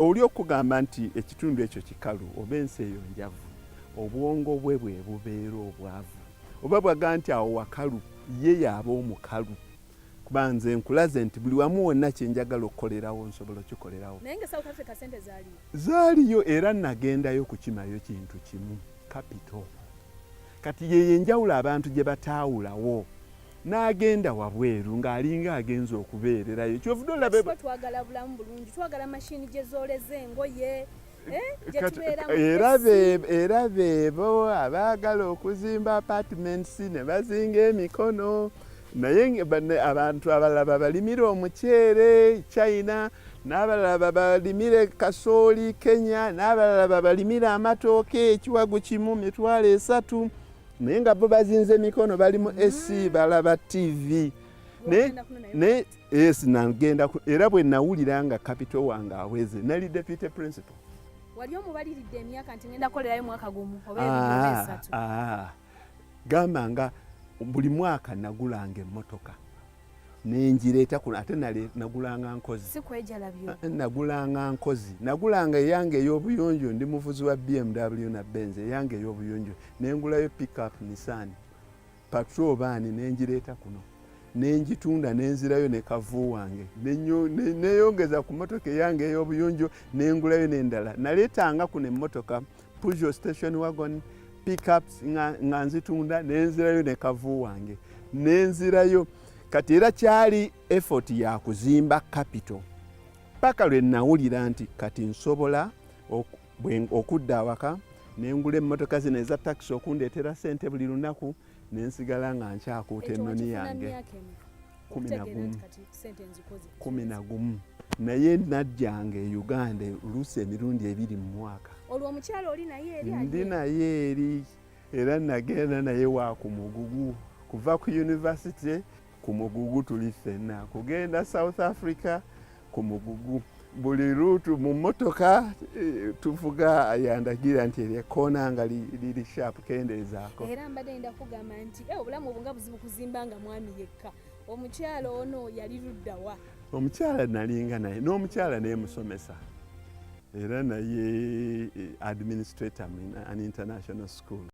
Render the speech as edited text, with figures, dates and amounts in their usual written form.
oli okugamba nti ekitundu ekyo kikalu oba ensi eyo njavu obwongo bwe bwe bubeera obwavu oba bwaga nti awo wakalu ye yaaba omukalu kuba nze nkulaze nti buli wamu wonna kyenjagala okukolerawo nsobola okikolerawo naye nga South Africa sente zaaliyo era nagendayo kukimayo kintu kimu capital kati ye enjawulo abantu gye bataawulawo n'agenda wabweru ng'alinga agenza okubeererayo kyovuddwa olabe twagala bulamu bulungi twagala mashini gye zooleza engoye era beebo abaagala okuzimba apartments ne bazinga emikono naye abantu abalala balimira omuceere China n'abalala balimira kasooli Kenya n'abalala balimira amatooke ekiwagu kimu 3 naye nga bo bazinze emikono bali mu AC balaba TV ne yes nagenda era bwe nawulira nga capital wange aweze nali deputy principal wali omubaliridde emyaka nti ngenda kolerayo mwaka gumu oba 3 gamba nga buli mwaka nagulanga emmotoka nenjireeta kuno ate nagulanga nkozi si kwejalabyo nagulanga nkozi nagulanga eyange ey'obuyonjo ndi muvuzi wa BMW na Benz eyange ey'obuyonjo nengulayo pickup Nissan patrol van nenjireeta kuno nenjitunda nenzirayo ne kavu wange neyongeza ku motoka eyange ey'obuyonjo nengulayo n'endala naleetanga kuno emmotoka Peugeot station wagon pickups nga nzitunda nenzirayo ne kavu wange nenzirayo kati era kyali effort ya kuzimba capital paka lwe nawulira nti kati nsobola okudda awaka nengula emmotoka zino eza taxi okundeetera sente buli lunaku nensigala nga nkyakuuta ennoni yange 11 naye najjanga e Uganda oluusi emirundi 2 mu mwaka olwo omukyalo oli naye eri ndi naye eri era nagenda naye wa ku mugugu kuva ku university ku mugugu tuli ffenna kugenda South Africa ku mugugu buli ruutu mu mmotoka tuvuga yandagira nti eryekkoona nga liri sharp kendeezaako era mbadde nda kugamba nti obulamu obwo nga buzibu kuzimba nga mwami yekka omukyalo ono yali luddawa omukyala nalinga naye n'omukyala neemusomesa era naye administrator in an international school